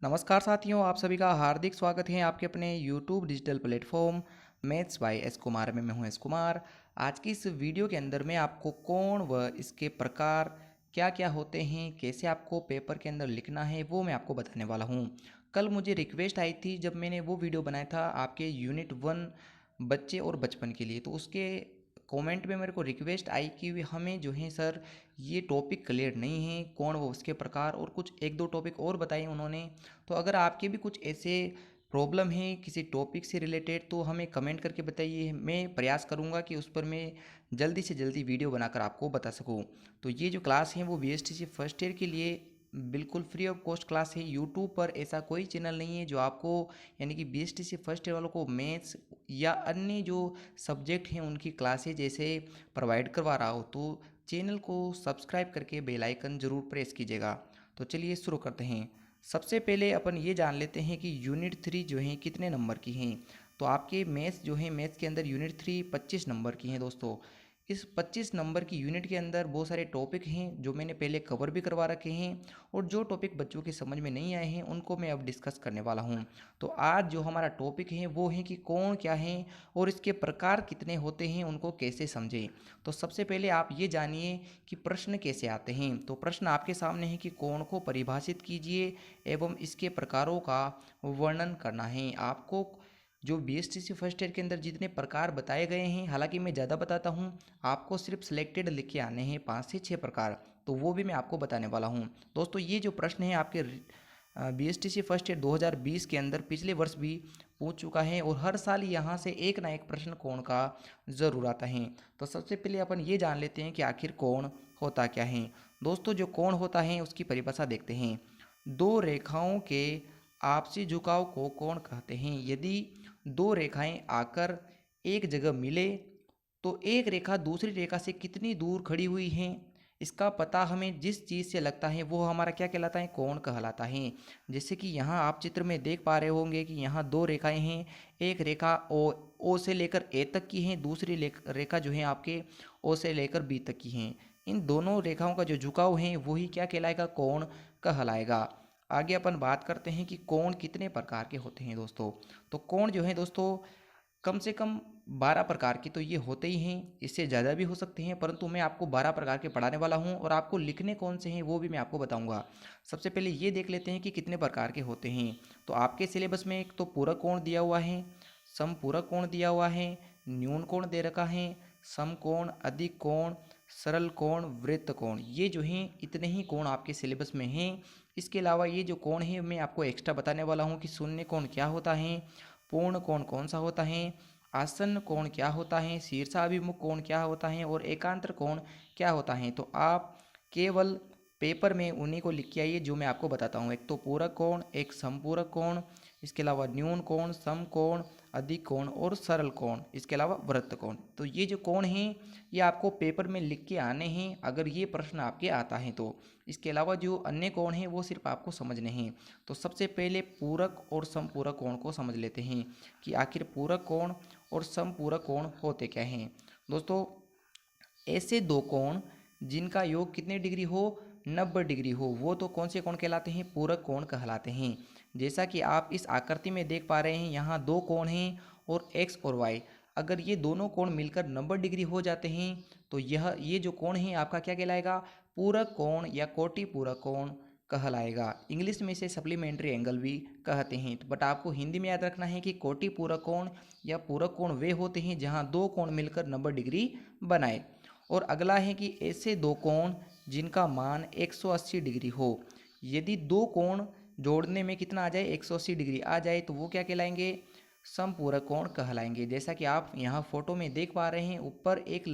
नमस्कार साथियों, आप सभी का हार्दिक स्वागत है आपके अपने YouTube digital platform maths by S Kumar में। मैं हूं एस कुमार। आज की इस वीडियो के अंदर मैं आपको कोण व इसके प्रकार क्या क्या होते हैं, कैसे आपको पेपर के अंदर लिखना है, वो मैं आपको बताने वाला हूं। कल मुझे रिक्वेस्ट आई थी जब मैंने वो वीडियो बनाया था आपके यूनिट 1 बच्चे और बचपन के लिए, तो उसके कमेंट में मेरे को रिक्वेस्ट आई कि हमें जो है सर ये टॉपिक क्लियर नहीं है, कौन वो उसके प्रकार, और कुछ एक दो टॉपिक और बताए उन्होंने। तो अगर आपके भी कुछ ऐसे प्रॉब्लम है किसी टॉपिक से रिलेटेड तो हमें कमेंट करके बताइए। मैं प्रयास करूंगा कि उस पर मैं जल्दी से जल्दी वीडियो बनाकर आपको बता सकूं। तो ये जो क्लास है वो बीएसटीसी फर्स्ट ईयर के लिए बिल्कुल फ्री ऑफ कॉस्ट क्लास है। यूट्यूब पर ऐसा कोई चैनल नहीं है जो आपको यानी कि बीएसटीसी फर्स्ट ईयर वालों को मैथ्स या अन्य जो सब्जेक्ट हैं उनकी क्लासेज जैसे प्रोवाइड करवा रहा हो। तो चैनल को सब्सक्राइब करके बेल आइकन ज़रूर प्रेस कीजिएगा। तो चलिए शुरू करते हैं। सबसे पहले अपन ये जान लेते हैं कि यूनिट 3 जो है कितने नंबर की हैं। तो आपके मैथ्स जो है, मैथ्स के अंदर यूनिट 3 25 नंबर की हैं दोस्तों। इस 25 नंबर की यूनिट के अंदर बहुत सारे टॉपिक हैं जो मैंने पहले कवर भी करवा रखे हैं, और जो टॉपिक बच्चों के समझ में नहीं आए हैं उनको मैं अब डिस्कस करने वाला हूं। तो आज जो हमारा टॉपिक है वो है कि कोण क्या है और इसके प्रकार कितने होते हैं, उनको कैसे समझें। तो सबसे पहले आप ये जानिए कि प्रश्न कैसे आते हैं। तो प्रश्न आपके सामने है कि कोण को परिभाषित कीजिए एवं इसके प्रकारों का वर्णन करना है। आपको जो बीएसटीसी फर्स्ट ईयर के अंदर जितने प्रकार बताए गए हैं, हालांकि मैं ज़्यादा बताता हूं, आपको सिर्फ सिलेक्टेड लिख के आने हैं 5 से 6 प्रकार, तो वो भी मैं आपको बताने वाला हूं। दोस्तों ये जो प्रश्न है आपके बीएसटीसी फर्स्ट ईयर 2020 के अंदर पिछले वर्ष भी पूछ चुका है, और हर साल यहाँ से एक ना एक प्रश्न कोण का ज़रूर आता है। तो सबसे पहले अपन ये जान लेते हैं कि आखिर कोण होता क्या है। दोस्तों जो कोण होता है उसकी परिभाषा देखते हैं। दो रेखाओं के आपसी झुकाव को कोण कहते हैं। यदि दो रेखाएं आकर एक जगह मिले तो एक रेखा दूसरी रेखा से कितनी दूर खड़ी हुई है, इसका पता हमें जिस चीज़ से लगता है वो हमारा क्या कहलाता है, कोण कहलाता है। जैसे कि यहाँ आप चित्र में देख पा रहे होंगे कि यहाँ दो रेखाएं हैं। एक रेखा ओ से लेकर ए तक की है, दूसरी रेखा जो है आपके ओ से लेकर बी तक की है। इन दोनों रेखाओं का जो झुकाव है वही क्या कहलाएगा, कोण कहलाएगा। आगे अपन बात करते हैं कि कोण कितने प्रकार के होते हैं दोस्तों। तो कोण जो है दोस्तों कम से कम 12 प्रकार के तो ये होते ही हैं, इससे ज़्यादा भी हो सकते हैं, परंतु मैं आपको 12 प्रकार के पढ़ाने वाला हूं, और आपको लिखने कौन से हैं वो भी मैं आपको बताऊंगा। सबसे पहले ये देख लेते हैं कि कितने प्रकार के होते हैं। तो आपके सिलेबस में एक तो पूरक कोण दिया हुआ है, समपूरक कोण दिया हुआ है, न्यून कोण दे रखा है, समकोण, अधिक कोण, सरल कोण, वृत्त कोण, ये जो हैं इतने ही कोण आपके सिलेबस में हैं। इसके अलावा ये जो कोण है मैं आपको एक्स्ट्रा बताने वाला हूँ कि शून्य कोण क्या होता है, पूर्ण कोण कौन सा होता है, आसन्न कोण क्या होता है, शीर्षाभिमुख कोण क्या होता है, और एकांतर कोण क्या होता है। तो आप केवल पेपर में उन्हीं को लिख के आइए जो मैं आपको बताता हूँ। एक तो पूरक कोण, एक समपूरक कोण, इसके अलावा न्यून कोण, समकोण, अधिक कोण और सरल कोण, इसके अलावा वृत्त कोण। तो ये जो कोण हैं ये आपको पेपर में लिख के आने हैं अगर ये प्रश्न आपके आता है तो। इसके अलावा जो अन्य कोण हैं वो सिर्फ आपको समझने हैं। तो सबसे पहले पूरक और समपूरक कोण को समझ लेते हैं कि आखिर पूरक कोण और समपूरक कोण होते क्या हैं। दोस्तों ऐसे दो कोण जिनका योग कितने डिग्री हो, 90 डिग्री हो, वो तो कौन से कोण कहलाते हैं, पूरक कोण कहलाते हैं। जैसा कि आप इस आकृति में देख पा रहे हैं यहाँ दो कोण हैं और एक्स और वाई। अगर ये दोनों कोण मिलकर 90 डिग्री हो जाते हैं तो ये जो कोण है आपका क्या कहलाएगा, पूरक कोण या कोटि पूरक कोण कहलाएगा। इंग्लिश में इसे सप्लीमेंट्री एंगल भी कहते हैं। तो बट आपको हिंदी में याद रखना है कि कोटि पूरक कोण या पूरक कोण वे होते हैं जहाँ दो कोण मिलकर 90 डिग्री बनाए। और अगला है कि ऐसे दो कोण जिनका मान 180 डिग्री हो। यदि दो कोण जोड़ने में कितना आ जाए, 180 डिग्री आ जाए, तो वो क्या कहलाएंगे, समपूरक कोण कहलाएंगे। जैसा कि आप यहाँ फोटो में देख पा रहे हैं, ऊपर एक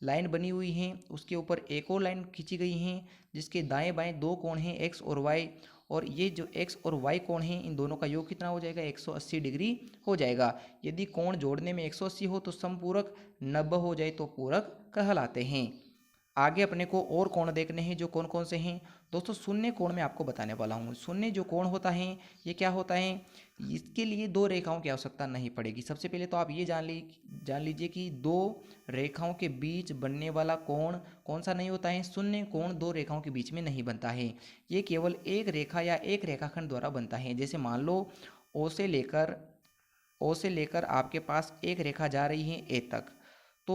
लाइन बनी हुई है, उसके ऊपर एक और लाइन खींची गई है जिसके दाएं बाएं दो कोण हैं एक्स और वाई, और ये जो एक्स और वाई कोण हैं इन दोनों का योग कितना हो जाएगा, 180 डिग्री हो जाएगा। यदि कोण जोड़ने में 180 हो तो समपूरक, 90 हो जाए तो पूरक कहलाते हैं। आगे अपने को और कोण देखने हैं जो कौन कौन से हैं। दोस्तों शून्य कोण में आपको बताने वाला हूँ। शून्य जो कोण होता है ये क्या होता है, इसके लिए दो रेखाओं की आवश्यकता नहीं पड़ेगी। सबसे पहले तो आप ये जान लीजिए कि दो रेखाओं के बीच बनने वाला कोण कौन सा नहीं होता है, शून्य कोण दो रेखाओं के बीच में नहीं बनता है। ये केवल एक रेखा या एक रेखाखंड द्वारा बनता है। जैसे मान लो ओ से लेकर आपके पास एक रेखा जा रही है ए तक, तो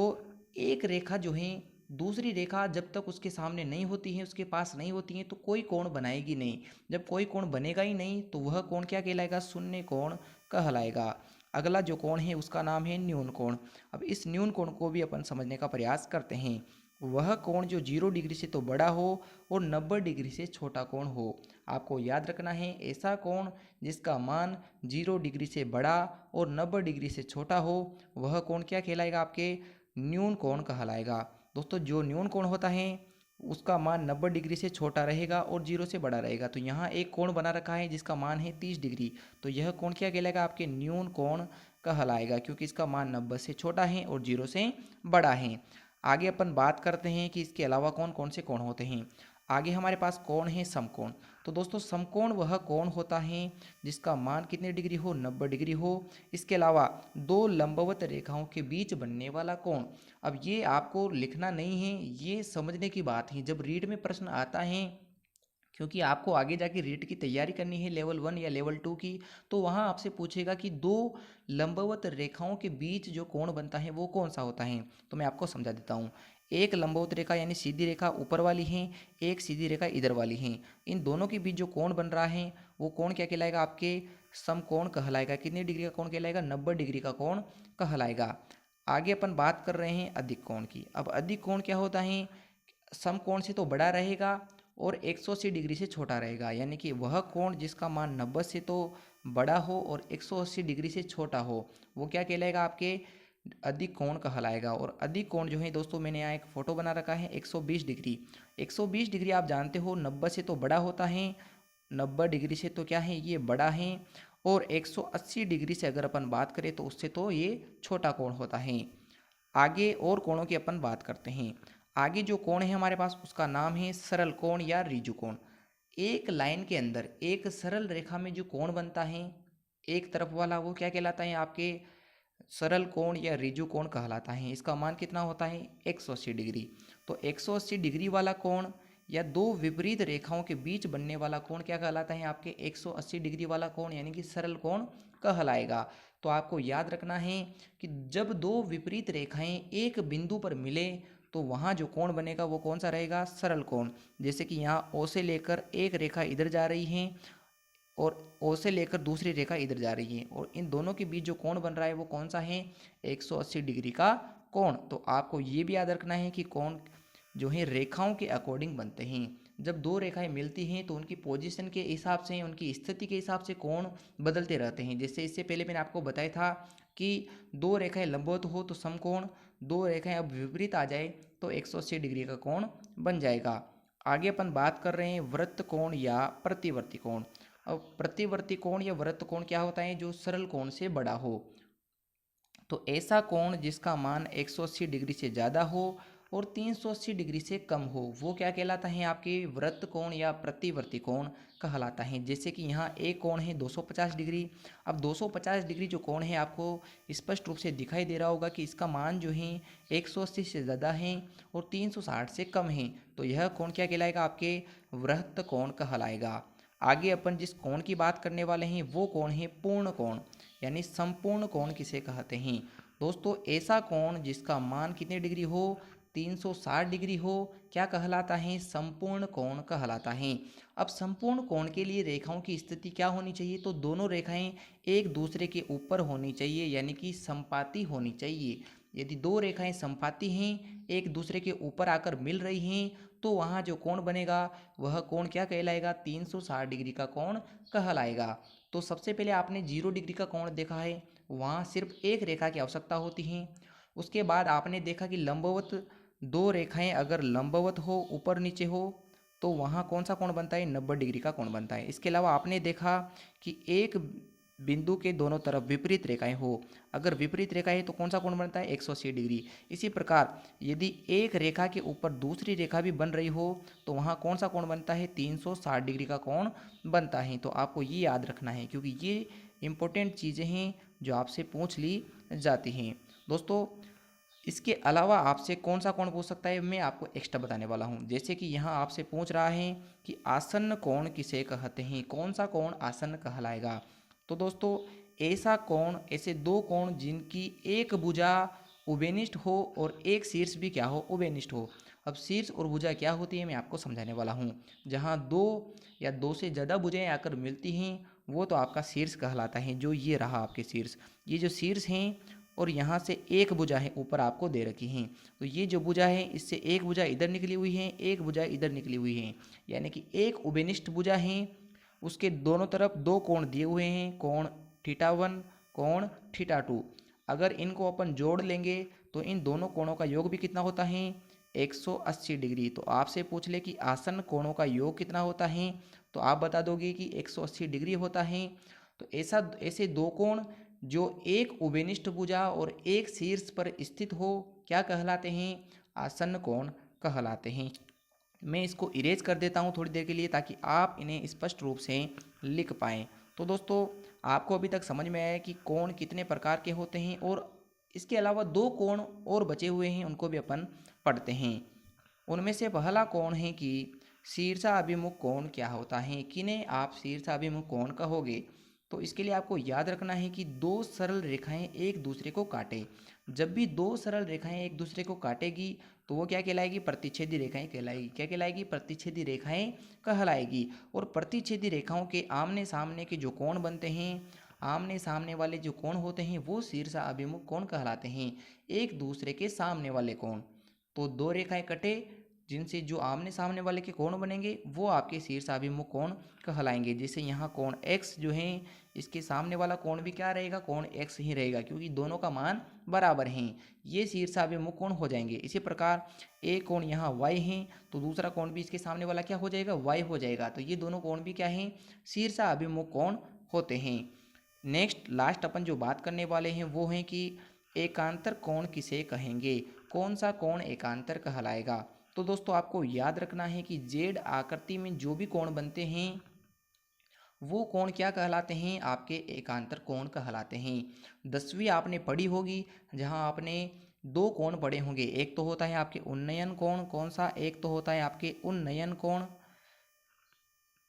एक रेखा जो है दूसरी रेखा जब तक उसके सामने नहीं होती है, उसके पास नहीं होती है, तो कोई कोण बनाएगी नहीं। जब कोई कोण बनेगा ही नहीं तो वह कोण क्या कहलाएगा, शून्य कोण कहलाएगा। अगला जो कोण है उसका नाम है न्यून कोण। अब इस न्यून कोण को भी अपन समझने का प्रयास करते हैं। वह कोण जो 0 डिग्री से तो बड़ा हो और 90 डिग्री से छोटा कोण हो। आपको याद रखना है, ऐसा कोण जिसका मान 0 डिग्री से बड़ा और 90 डिग्री से छोटा हो वह कोण क्या कहलाएगा, आपके न्यून कोण कहलाएगा। दोस्तों जो न्यून कोण होता है उसका मान 90 डिग्री से छोटा रहेगा और 0 से बड़ा रहेगा। तो यहाँ एक कोण बना रखा है जिसका मान है 30 डिग्री, तो यह कोण क्या कहलाएगा, आपके न्यून कोण कहलाएगा, क्योंकि इसका मान 90 से छोटा है और 0 से बड़ा है। आगे अपन बात करते हैं कि इसके अलावा कौन कौन से कोण होते हैं। आगे हमारे पास कोण है समकोण। तो दोस्तों समकोण वह कोण होता है जिसका मान कितने डिग्री हो, 90 डिग्री हो। इसके अलावा दो लंबवत रेखाओं के बीच बनने वाला कोण। अब ये आपको लिखना नहीं है, ये समझने की बात है। जब रीड में प्रश्न आता है, क्योंकि आपको आगे जाके रीट की तैयारी करनी है लेवल 1 या लेवल 2 की, तो वहाँ आपसे पूछेगा कि दो लंबवत रेखाओं के बीच जो कोण बनता है वो कौन सा होता है। तो मैं आपको समझा देता हूँ। एक लंबवत रेखा यानी सीधी रेखा ऊपर वाली है, एक सीधी रेखा इधर वाली है। इन दोनों के बीच जो कोण बन रहा है वो कोण क्या कहलाएगा, आपके समकोण कहलाएगा। कितने डिग्री का कोण कहलाएगा, 90 डिग्री का कोण कहलाएगा। आगे अपन बात कर रहे हैं अधिक कोण की। अब अधिक कोण क्या होता है, समकोण से तो बड़ा रहेगा और 180 डिग्री से छोटा रहेगा। यानी कि वह कोण जिसका मान 90 से तो बड़ा हो और 180 डिग्री से छोटा हो वो क्या कहलाएगा, आपके अधिक कोण कहलाएगा। और अधिक कोण जो है दोस्तों, मैंने यहाँ एक फोटो बना रखा है 120 डिग्री। 120 डिग्री आप जानते हो 90 से तो बड़ा होता है, 90 डिग्री से तो क्या है ये बड़ा है, और 180 डिग्री से अगर अपन बात करें तो उससे तो ये छोटा कोण होता है। आगे और कोणों की अपन बात करते हैं। आगे जो कोण है हमारे पास उसका नाम है सरल कोण या ऋजु कोण। एक लाइन के अंदर एक सरल रेखा में जो कोण बनता है एक तरफ वाला वो क्या कहलाता है, आपके सरल कोण या ऋजु कोण कहलाता है। इसका मान कितना होता है, 180 डिग्री। तो 180 डिग्री वाला कोण या दो विपरीत रेखाओं के बीच बनने वाला कोण क्या कहलाता है, आपके 180 डिग्री वाला कोण यानी कि सरल कोण कहलाएगा। तो आपको याद रखना है कि जब दो विपरीत रेखाएं एक बिंदु पर मिले तो वहाँ जो कोण बनेगा वो कौन सा रहेगा, सरल कोण। जैसे कि यहाँ ओ से लेकर एक रेखा इधर जा रही है और ओ से लेकर दूसरी रेखा इधर जा रही है, और इन दोनों के बीच जो कोण बन रहा है वो कौन सा है, 180 डिग्री का कोण। तो आपको ये भी याद रखना है कि कोण जो है रेखाओं के अकॉर्डिंग बनते हैं। जब दो रेखाएं मिलती हैं तो उनकी पोजीशन के हिसाब से, उनकी स्थिति के हिसाब से कोण बदलते रहते हैं। जैसे इससे पहले मैंने आपको बताया था कि दो रेखाएं लंबवत हो तो समकोण, दो रेखाएं अब विपरीत आ जाए तो 180 डिग्री का कोण बन जाएगा। आगे अपन बात कर रहे हैं वृत्त कोण या प्रतिवर्ती कोण। अब प्रतिवर्ती कोण या वृत्त कोण क्या होता है, जो सरल कोण से बड़ा हो। तो ऐसा कोण जिसका मान 180 डिग्री से ज़्यादा हो और 380 डिग्री से कम हो वो क्या कहलाता है, आपके वृत्त कोण या प्रतिवर्ती कोण कहलाता है। जैसे कि यहाँ एक कोण है 250 डिग्री। अब 250 डिग्री जो कोण है आपको स्पष्ट रूप से दिखाई दे रहा होगा कि इसका मान जो है 180 से ज़्यादा है और 360 से कम है। तो यह कोण क्या कहलाएगा, आपके वृत्त कोण कहलाएगा। आगे अपन जिस कोण की बात करने वाले हैं वो कोण है पूर्ण कोण, यानी संपूर्ण कोण किसे कहते हैं। दोस्तों ऐसा कोण जिसका मान कितने डिग्री हो, 360 डिग्री हो, क्या कहलाता है, संपूर्ण कोण कहलाता है। अब संपूर्ण कोण के लिए रेखाओं की स्थिति क्या होनी चाहिए, तो दोनों रेखाएं एक दूसरे के ऊपर होनी चाहिए, यानी कि समपाती होनी चाहिए। यदि दो रेखाएं समपाती हैं, एक दूसरे के ऊपर आकर मिल रही हैं, तो वहाँ जो कोण बनेगा वह कोण क्या कहलाएगा, 360 डिग्री का कोण कहलाएगा। तो सबसे पहले आपने 0 डिग्री का कोण देखा है, वहाँ सिर्फ एक रेखा की आवश्यकता होती है। उसके बाद आपने देखा कि लंबवत दो रेखाएं अगर लंबवत हो, ऊपर नीचे हो, तो वहाँ कौन सा कोण बनता है, 90 डिग्री का कोण बनता है। इसके अलावा आपने देखा कि एक बिंदु के दोनों तरफ विपरीत रेखाएं हो। अगर विपरीत रेखा है तो कौन सा कोण बनता है? 180 डिग्री। इसी प्रकार यदि एक रेखा के ऊपर दूसरी रेखा भी बन रही हो तो वहाँ कौन सा कोण बनता है? 360 डिग्री का कोण बनता है। तो आपको ये याद रखना है क्योंकि ये इंपॉर्टेंट चीज़ें हैं जो आपसे पूछ ली जाती हैं। दोस्तों इसके अलावा आपसे कौन सा कोण पूछ सकता है, मैं आपको एक्स्ट्रा बताने वाला हूँ। जैसे कि यहाँ आपसे पूछ रहा है कि आसन्न कोण किसे कहते हैं, कौन सा कोण आसन्न कहलाएगा। तो दोस्तों ऐसा कोण, ऐसे दो कोण जिनकी एक भुजा उभयनिष्ठ हो और एक शीर्ष भी क्या हो? उभयनिष्ठ हो। अब शीर्ष और भुजा क्या होती है मैं आपको समझाने वाला हूँ। जहाँ दो या दो से ज़्यादा भुजाएं आकर मिलती हैं वो तो आपका शीर्ष कहलाता है। जो ये रहा आपके शीर्ष, ये जो शीर्ष हैं और यहाँ से एक भुजा है ऊपर आपको दे रखी हैं, तो ये जो भुजा है इससे एक भुजा इधर निकली हुई है, एक भुजा इधर निकली हुई है, यानी कि एक उभयनिष्ठ भुजा है। उसके दोनों तरफ दो कोण दिए हुए हैं, कोण θ1, कोण θ2। अगर इनको अपन जोड़ लेंगे तो इन दोनों कोणों का योग भी कितना होता है? 180 डिग्री। तो आपसे पूछ ले कि आसन्न कोणों का योग कितना होता है तो आप बता दोगे कि 180 डिग्री होता है। तो ऐसे दो कोण जो एक उभयनिष्ठ भुजा और एक शीर्ष पर स्थित हो क्या कहलाते हैं? आसन्न कोण कहलाते हैं। मैं इसको इरेज कर देता हूँ थोड़ी देर के लिए ताकि आप इन्हें स्पष्ट रूप से लिख पाएँ। तो दोस्तों आपको अभी तक समझ में आया कि कोण कितने प्रकार के होते हैं और इसके अलावा दो कोण और बचे हुए हैं उनको भी अपन पढ़ते हैं। उनमें से पहला कोण है कि शीर्षाभिमुख कोण क्या होता है, किन्हें आप शीर्षाभिमुख कोण कहोगे। तो इसके लिए आपको याद रखना है कि दो सरल रेखाएं एक दूसरे को काटें। जब भी दो सरल रेखाएं एक दूसरे को काटेगी तो वो क्या कहलाएगी? प्रतिच्छेदी रेखाएं कहलाएगी। क्या कहलाएगी? प्रतिच्छेदी रेखाएं कहलाएगी। और प्रतिच्छेदी रेखाओं के आमने सामने के जो कोण बनते हैं, आमने सामने वाले जो कोण होते हैं वो शीर्षाभिमुख कोण कहलाते हैं, एक दूसरे के सामने वाले कोण। तो दो रेखाएं कटे जिनसे जो आमने सामने वाले के कोण बनेंगे वो आपके शीर्षाभिमुख कोण कहलाएंगे। जैसे यहाँ कोण x जो है इसके सामने वाला कोण भी क्या रहेगा? कोण x ही रहेगा क्योंकि दोनों का मान बराबर हैं, ये शीर्षाभिमुख कोण हो जाएंगे। इसी प्रकार एक कोण यहाँ y है तो दूसरा कोण भी इसके सामने वाला क्या हो जाएगा? y हो जाएगा। तो ये दोनों कोण भी क्या हैं? शीर्षाभिमुख कोण होते हैं। नेक्स्ट लास्ट अपन जो बात करने वाले हैं वो है कि एकांतर कोण किसे कहेंगे, कौन सा कोण एकांतर कहलाएगा। तो दोस्तों आपको याद रखना है कि जेड आकृति में जो भी कोण बनते हैं वो कोण क्या कहलाते हैं? आपके एकांतर कोण कहलाते हैं। 10वीं आपने पढ़ी होगी जहां आपने दो कोण पढ़े होंगे, एक तो होता है आपके उन्नयन कोण, कौन सा? एक तो होता है आपके उन्नयन कोण।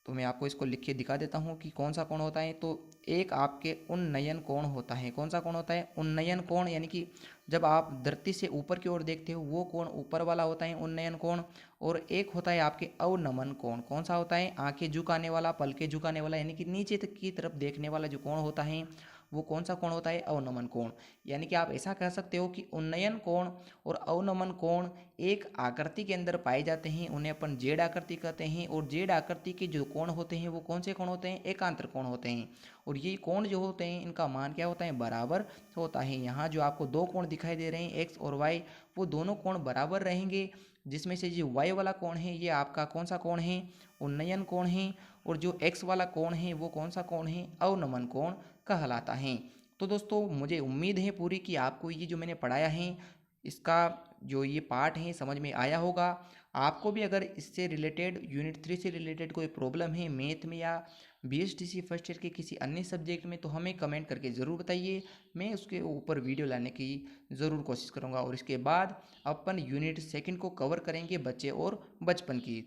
तो मैं आपको इसको लिख के दिखा देता हूँ कि कौन सा कोण होता है। तो एक आपके उन्नयन कोण होता है, कौन सा कोण होता है? उन्नयन कोण, यानी कि जब आप धरती से ऊपर की ओर देखते हो वो कोण ऊपर वाला होता है उन्नयन कोण। और एक होता है आपके अवनमन कोण, कौन सा होता है? आंखें झुकाने वाला, पलकें झुकाने वाला, यानी कि नीचे तक की तरफ देखने वाला जो कोण होता है वो कौन सा कोण होता है? अवनमन कोण। यानी कि आप ऐसा कह सकते हो कि उन्नयन कोण और अवनमन कोण एक आकृति के अंदर पाए जाते हैं, उन्हें अपन जेड आकृति कहते हैं। और जेड आकृति के जो कोण होते हैं वो कौन से कोण होते हैं? एकांतर कोण होते हैं। और ये कोण जो होते हैं इनका मान क्या होता है? बराबर होता है। यहाँ जो आपको दो कोण दिखाई दे रहे हैं एक्स और वाई, वो दोनों कोण बराबर रहेंगे, जिसमें से जो वाई वाला कोण है ये आपका कौन सा कोण है? उन्नयन कोण है। और जो एक्स वाला कोण है वो कौन सा कोण है? अवनमन कोण कहलाता है। तो दोस्तों मुझे उम्मीद है पूरी कि आपको ये जो मैंने पढ़ाया है इसका जो ये पार्ट है समझ में आया होगा। आपको भी अगर इससे रिलेटेड यूनिट 3 से रिलेटेड कोई प्रॉब्लम है मैथ में या बीएसटीसी फर्स्ट ईयर के किसी अन्य सब्जेक्ट में तो हमें कमेंट करके ज़रूर बताइए, मैं उसके ऊपर वीडियो लाने की ज़रूर कोशिश करूँगा। और इसके बाद अपन यूनिट सेकंड को कवर करेंगे बच्चे और बचपन की।